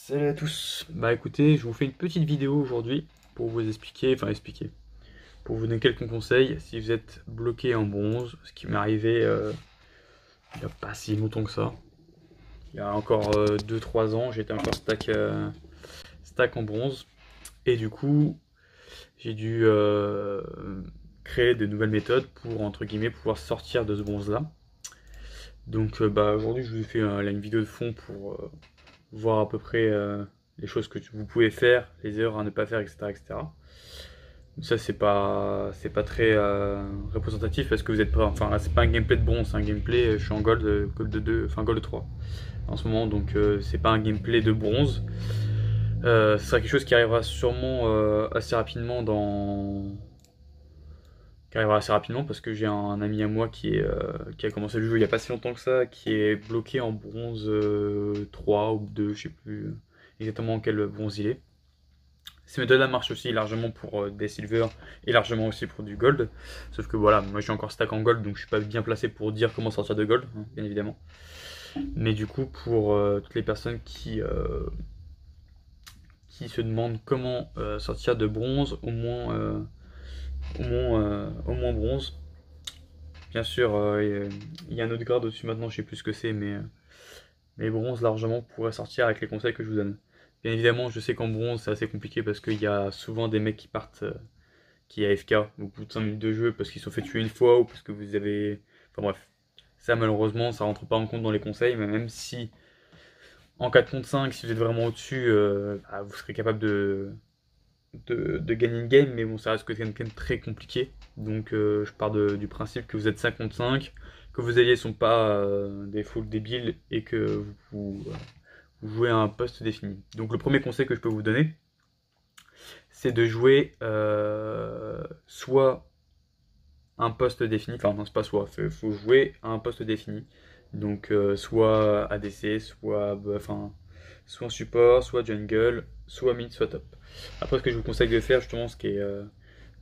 Salut à tous. Bah écoutez, je vous fais une petite vidéo aujourd'hui pour vous expliquer, pour vous donner quelques conseils si vous êtes bloqué en bronze, ce qui m'est arrivé il n'y a pas si longtemps que ça. Il y a encore 2-3 ans, j'étais encore stack en bronze et du coup j'ai dû créer de nouvelles méthodes pour entre guillemets pouvoir sortir de ce bronze là. Donc bah aujourd'hui je vous ai fait là, une vidéo de fond pour voir à peu près les choses que vous pouvez faire, les erreurs à ne pas faire, etc. etc. Donc ça c'est pas très représentatif parce que vous êtes pas, enfin là c'est pas un gameplay de bronze, c'est un gameplay, je suis en gold, gold 2, enfin gold 3 en ce moment, donc c'est pas un gameplay de bronze. Ce sera quelque chose qui arrivera sûrement assez rapidement qui arrivera assez rapidement parce que j'ai un ami à moi qui a commencé le jeu il n'y a pas si longtemps que ça, qui est bloqué en bronze 3 ou 2, je sais plus exactement quel bronze il est. Ces méthodes-là marchent aussi largement pour des silver et largement aussi pour du gold. Sauf que voilà, moi je suis encore stack en gold donc je suis pas bien placé pour dire comment sortir de gold, hein, bien évidemment. Mais du coup, pour toutes les personnes qui se demandent comment sortir de bronze, au moins bronze. Bien sûr, il y a un autre grade au-dessus maintenant, je sais plus ce que c'est, mais bronze largement pourrait sortir avec les conseils que je vous donne. Bien évidemment, je sais qu'en bronze c'est assez compliqué parce qu'il y a souvent des mecs qui partent, qui AFK au bout de 5 minutes de jeu parce qu'ils se sont fait tuer une fois ou parce que vous avez. Enfin bref. Ça malheureusement ça rentre pas en compte dans les conseils, mais même si en 4 contre 5, si vous êtes vraiment au-dessus, bah, vous serez capable de gagner une game, mais bon, ça reste quand même très compliqué. Donc je pars du principe que vous êtes 5 contre 5, que vos alliés sont pas des foules débiles et que vous jouez à un poste défini. Donc le premier conseil que je peux vous donner, c'est de jouer soit un poste défini, enfin non c'est pas soit, il faut jouer à un poste défini. Donc soit ADC, soit support, soit jungle, soit mid, soit top. Après, ce que je vous conseille de faire, justement, ce qui est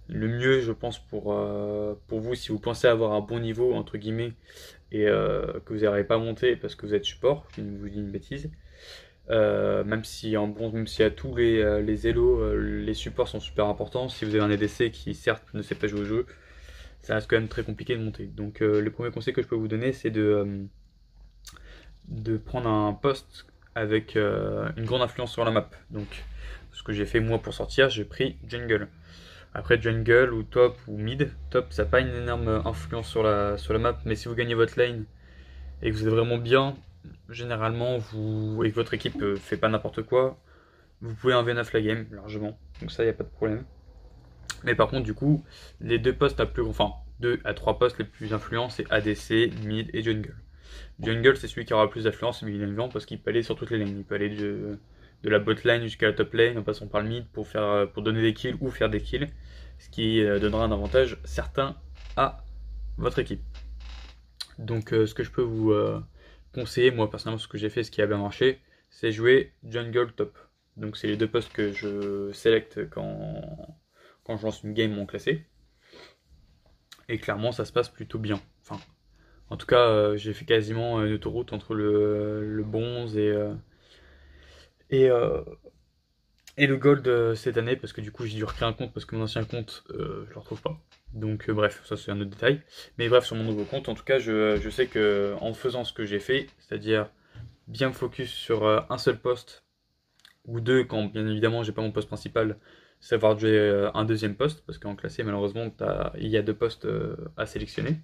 le mieux, je pense, pour vous, si vous pensez avoir un bon niveau, entre guillemets, et que vous n'arrivez pas à monter parce que vous êtes support, je vous dis une bêtise, même si en bronze, même si à tous les élos, les supports sont super importants, si vous avez un ADC qui, certes, ne sait pas jouer au jeu, ça reste quand même très compliqué de monter. Donc, le premier conseil que je peux vous donner, c'est de prendre un poste avec une grande influence sur la map. Donc, ce que j'ai fait moi pour sortir, j'ai pris jungle. Après jungle ou top ou mid, top ça n'a pas une énorme influence sur la map, mais si vous gagnez votre lane et que vous êtes vraiment bien, généralement et que votre équipe fait pas n'importe quoi, vous pouvez 1v9 la game largement, donc ça y a pas de problème. Mais par contre du coup, les deux postes enfin 2 à 3 postes les plus influents c'est ADC, mid et jungle. Jungle, c'est celui qui aura le plus d'influence, mais il est vivant parce qu'il peut aller sur toutes les lanes. Il peut aller de la bot lane jusqu'à la top lane en passant par le mid pour donner des kills ou faire des kills, ce qui donnera un avantage certain à votre équipe. Donc, ce que je peux vous conseiller, moi personnellement, ce que j'ai fait, ce qui a bien marché, c'est jouer jungle top. Donc, c'est les deux postes que je sélecte quand je lance une game en classé. Et clairement, ça se passe plutôt bien. Enfin, en tout cas, j'ai fait quasiment une autoroute entre le bronze et, euh, et le gold cette année, parce que du coup j'ai dû recréer un compte parce que mon ancien compte, je le retrouve pas. Donc bref, ça c'est un autre détail. Mais bref, sur mon nouveau compte, en tout cas, je sais que en faisant ce que j'ai fait, c'est-à-dire bien me focus sur un seul poste, ou deux quand bien évidemment j'ai pas mon poste principal, savoir jouer un deuxième poste, parce qu'en classé malheureusement il y a 2 postes à sélectionner.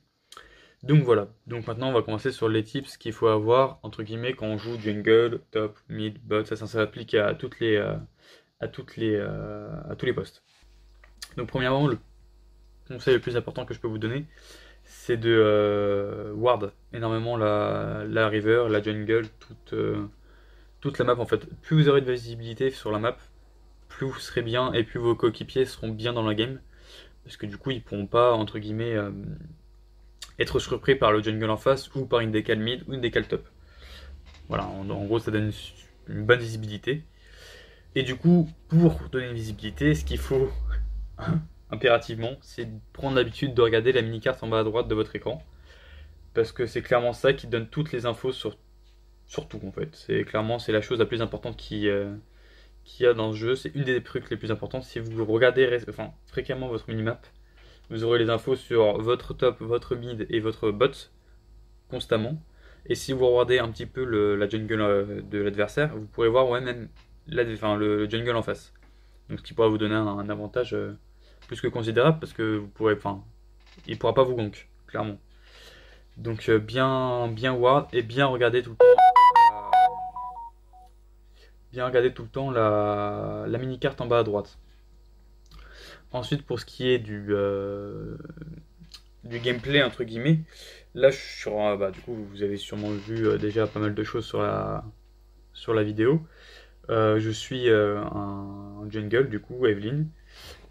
Donc voilà, donc maintenant on va commencer sur les tips qu'il faut avoir entre guillemets quand on joue jungle, top, mid, bot, ça s'applique à à tous les postes. Donc premièrement, le conseil le plus important que je peux vous donner, c'est de ward énormément la river, la jungle, toute la map en fait. Plus vous aurez de visibilité sur la map, plus vous serez bien et plus vos coéquipiers seront bien dans la game. Parce que du coup ils pourront pas entre guillemets être surpris par le jungle en face ou par une décale mid ou une décale top. Voilà, en gros ça donne une bonne visibilité. Et du coup, pour donner une visibilité, ce qu'il faut impérativement, c'est de prendre l'habitude de regarder la mini-carte en bas à droite de votre écran. Parce que c'est clairement ça qui donne toutes les infos sur surtout en fait. C'est la chose la plus importante qu'il y a dans ce jeu. C'est une des trucs les plus importantes. Si vous regardez fréquemment votre minimap, vous aurez les infos sur votre top, votre mid et votre bot constamment. Et si vous regardez un petit peu la jungle de l'adversaire, vous pourrez voir même le jungle en face. Donc ce qui pourra vous donner un avantage plus que considérable parce que il pourra pas vous gank, clairement. Donc bien ward et bien regarder tout le temps la mini-carte en bas à droite. Ensuite, pour ce qui est du gameplay, entre guillemets, là, je suis sur, du coup, vous avez sûrement vu déjà pas mal de choses sur la vidéo. Je suis un jungle, du coup, Evelyn,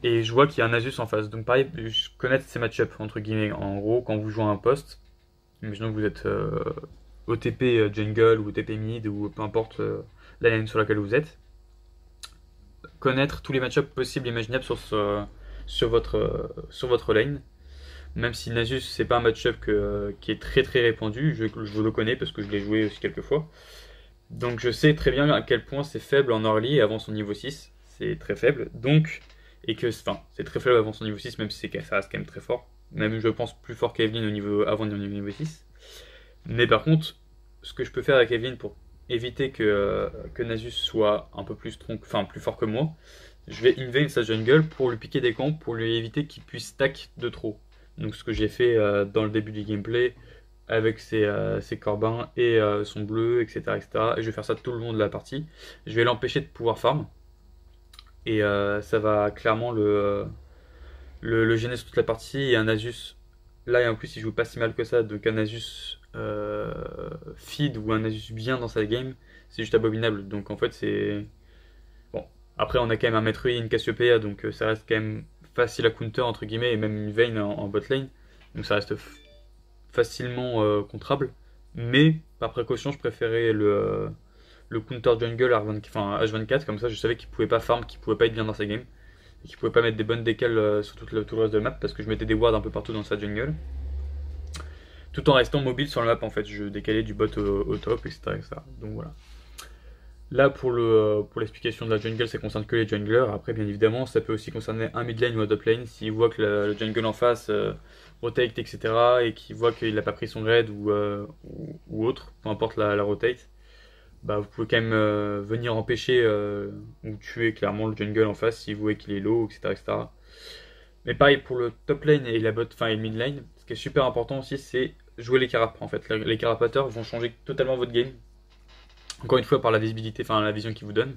et je vois qu'il y a un Asus en face. Donc, pareil, je connais ces match-up, entre guillemets. En gros, quand vous jouez à un poste, imaginons que vous êtes OTP jungle ou OTP mid ou peu importe la lane sur laquelle vous êtes, connaître tous les match-ups possibles et imaginables sur votre lane. Même si Nasus c'est pas un match-up qui est très très répandu, je le connais parce que je l'ai joué aussi quelques fois. Donc je sais très bien à quel point c'est faible en early avant son niveau 6. C'est très faible. Donc, c'est très faible avant son niveau 6, même si ça reste quand même très fort. Même je pense plus fort qu'Evelyn avant le niveau 6. Mais par contre, ce que je peux faire avec Evelyn pour éviter que Nasus soit un peu plus plus fort que moi, je vais invade sa jungle pour lui piquer des camps, pour lui éviter qu'il puisse stack de trop. Donc ce que j'ai fait dans le début du gameplay avec ses corbins et son bleu, etc., etc. Et je vais faire ça tout le long de la partie. Je vais l'empêcher de pouvoir farm. Et ça va clairement le gêner sur toute la partie. Et un Asus, là et en plus il joue pas si mal que ça, donc un Asus feed ou un Asus bien dans sa game, c'est juste abominable. Donc en fait c'est... Bon, après on a quand même un Maître Yi et une Cassiopeia, donc ça reste quand même facile à counter entre guillemets, et même une Vayne en bot lane. Donc ça reste facilement contrable. Mais par précaution je préférais le counter jungle H24, comme ça je savais qu'il pouvait pas farm, qu'il pouvait pas être bien dans sa game. Et qu'il pouvait pas mettre des bonnes décales sur tout le reste de la map parce que je mettais des wards un peu partout dans sa jungle. Tout en restant mobile sur la map en fait, je décalais du bot au top, etc., etc. Donc voilà. Là pour l'explication de la jungle, ça concerne que les junglers. Après bien évidemment ça peut aussi concerner un mid lane ou un top lane. S'il voit que le jungle en face rotate, etc., et qu'il voit qu'il n'a pas pris son raid ou autre, peu importe la rotate, bah vous pouvez quand même venir empêcher ou tuer clairement le jungle en face si vous voyez qu'il est low, etc., etc. Mais pareil pour le top lane et et le mid lane, ce qui est super important aussi c'est jouer les carapes en fait. Les carapateurs vont changer totalement votre game. Encore une fois par la visibilité, la vision qu'ils vous donnent.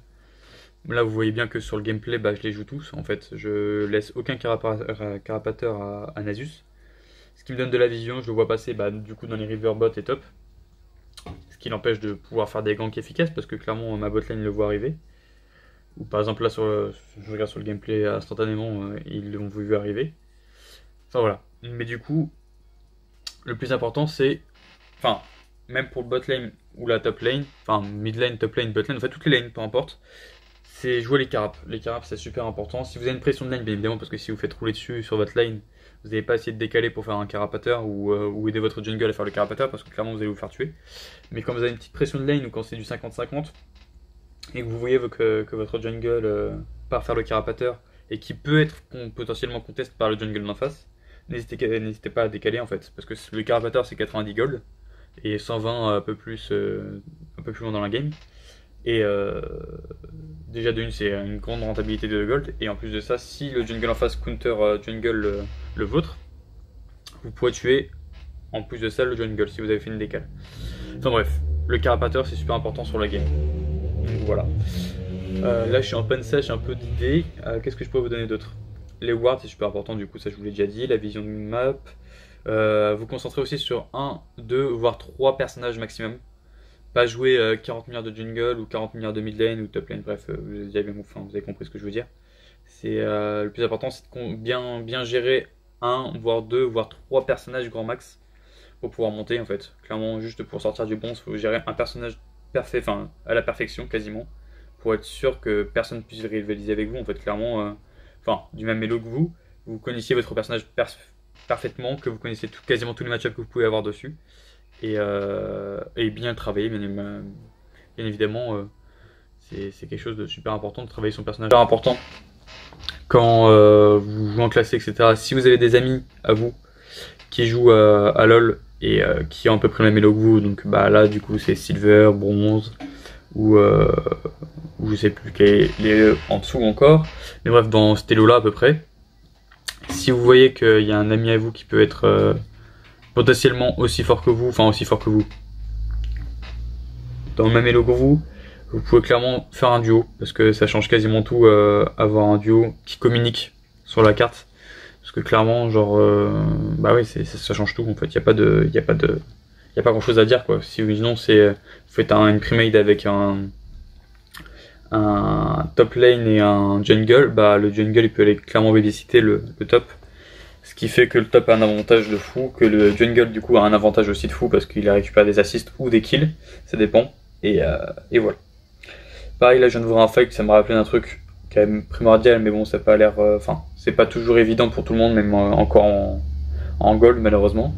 Là vous voyez bien que sur le gameplay je les joue tous en fait. Je laisse aucun carapateur à Nasus. Ce qui me donne de la vision, je le vois passer du coup dans les riverbots et top. Ce qui l'empêche de pouvoir faire des ganks efficaces parce que clairement ma botlane le voit arriver. Ou par exemple là je regarde sur le gameplay instantanément, ils l'ont vu arriver. Enfin voilà. Mais du coup, le plus important c'est, même pour le bot lane ou la top lane, mid lane, top lane, bot lane, en fait toutes les lanes, peu importe, c'est jouer les carapes. Les carapes c'est super important. Si vous avez une pression de lane, bien évidemment, parce que si vous faites rouler dessus sur votre lane, vous n'allez pas essayer de décaler pour faire un carapateur ou aider votre jungle à faire le carapateur parce que clairement vous allez vous faire tuer. Mais quand vous avez une petite pression de lane ou quand c'est du 50-50 et que vous voyez que votre jungle part faire le carapateur et qui peut être potentiellement contest par le jungle d'en face, n'hésitez pas à décaler en fait parce que le carapateur c'est 90 gold et 120 un peu plus loin dans la game. Et déjà de une c'est une grande rentabilité de gold et en plus de ça si le jungle en face counter jungle le vôtre, vous pourrez tuer en plus de ça le jungle si vous avez fait une décale. Enfin bref, le carapateur c'est super important sur la game. Donc voilà. Là je suis en panne sèche un peu d'idées. Qu'est-ce que je pourrais vous donner d'autre? Les wards c'est super important, du coup ça je vous l'ai déjà dit. La vision de map. Vous concentrez aussi sur 1, 2 voire 3 personnages maximum. Pas jouer 40 milliards de jungle ou 40 milliards de mid lane ou top lane, bref, vous avez compris ce que je veux dire. C'est le plus important, c'est de bien gérer 1, voire 2, voire 3 personnages grand max pour pouvoir monter en fait. Clairement, juste pour sortir du bronze, il faut gérer un personnage parfait, à la perfection quasiment, pour être sûr que personne puisse rivaliser avec vous en fait. Clairement, du même elo que vous connaissiez votre personnage parfaitement, que vous connaissez quasiment tous les match-ups que vous pouvez avoir dessus. et bien le travailler, bien évidemment. C'est quelque chose de super important de travailler son personnage. Super important quand vous jouez en classé, etc. Si vous avez des amis à vous qui jouent à LoL et qui ont à peu près le même elo que vous, donc bah là du coup c'est silver, bronze ou je sais plus quel est les en dessous encore. Mais bref, dans cet elo là à peu près. Si vous voyez qu'il y a un ami à vous qui peut être potentiellement aussi fort que vous, enfin aussi fort que vous, dans le même elo que vous pouvez clairement faire un duo, parce que ça change quasiment tout avoir un duo qui communique sur la carte. Parce que clairement, genre, bah oui, ça change tout en fait. Y a pas grand chose à dire quoi. Si sinon c'est, vous faites une premade avec un top lane et un jungle, bah le jungle il peut aller clairement babysitter le top. Ce qui fait que le top a un avantage de fou, que le jungle du coup a un avantage aussi de fou parce qu'il récupère des assists ou des kills, ça dépend. Et voilà. Pareil, là je viens de voir un fight, ça me rappelait un truc quand même primordial, mais bon, ça n'a pas l'air. Enfin, c'est pas toujours évident pour tout le monde, même encore en gold malheureusement.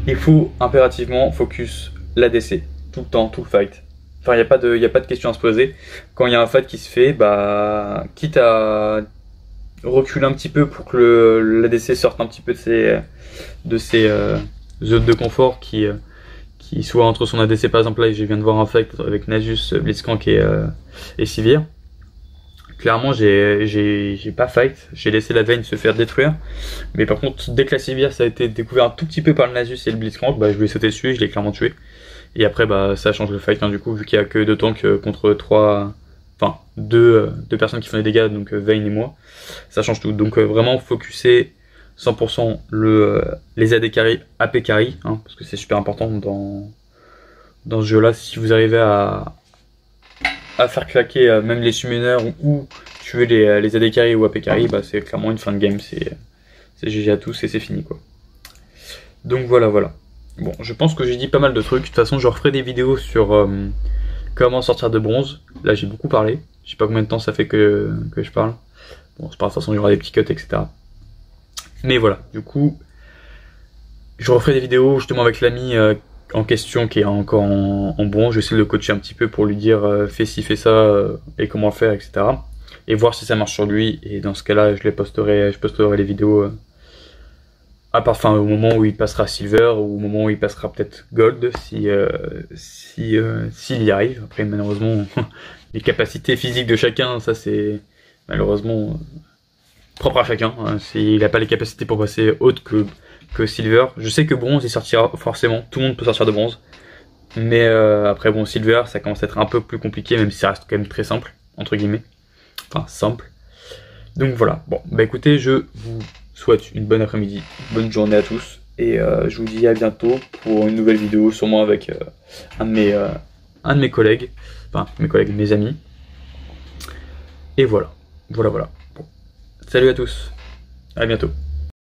Il faut impérativement focus l'ADC, tout le temps, tout le fight. Enfin, y a pas de question à se poser. Quand il y a un fight qui se fait, bah, quitte à reculer un petit peu pour que l'ADC sorte un petit peu de ses zones de confort qui soit entre son ADC par exemple. Là je viens de voir un fight avec Nasus, Blitzcrank et Sivir. Clairement j'ai pas fight, j'ai laissé la Vayne se faire détruire, mais par contre dès que la Sivir ça a été découvert un tout petit peu par le Nasus et le Blitzcrank, bah je lui ai sauté dessus, je l'ai clairement tué. Et après bah ça change le fight hein, du coup, vu qu'il y a que 2 tanks contre 3, enfin deux personnes qui font des dégâts, donc Vayne et moi, ça change tout. Donc vraiment focuser 100% les AD carry, AP carry, hein, parce que c'est super important dans ce jeu-là. Si vous arrivez à faire claquer même les summoners ou tuer les AD carry ou AP carry, bah c'est clairement une fin de game, c'est GG à tous et c'est fini quoi. Donc voilà. Bon, je pense que j'ai dit pas mal de trucs. De toute façon, je referai des vidéos sur comment sortir de bronze. Là, j'ai beaucoup parlé. Je sais pas combien de temps ça fait que je parle. Bon, c'est pas grave, de toute façon, il y aura des petits cuts, etc. Mais voilà, du coup, je referai des vidéos justement avec l'ami en question qui est encore en bronze. Je vais essayer de le coacher un petit peu pour lui dire fais ci, fais ça et comment le faire, etc. Et voir si ça marche sur lui. Et dans ce cas-là, je posterai les vidéos au moment où il passera silver ou au moment où il passera peut-être gold s'il y arrive. Après, malheureusement, les capacités physiques de chacun, ça c'est malheureusement propre à chacun. S'il n'a pas les capacités pour passer haute que silver. Je sais que bronze il sortira forcément, tout le monde peut sortir de bronze. Mais après bon, silver ça commence à être un peu plus compliqué, même si ça reste quand même très simple, entre guillemets. Enfin simple. Donc voilà, bon bah écoutez, je vous souhaite une bonne après-midi, bonne journée à tous. Et je vous dis à bientôt pour une nouvelle vidéo, sûrement avec un de mes collègues. Enfin mes amis. Et voilà. Bon. Salut à tous, à bientôt.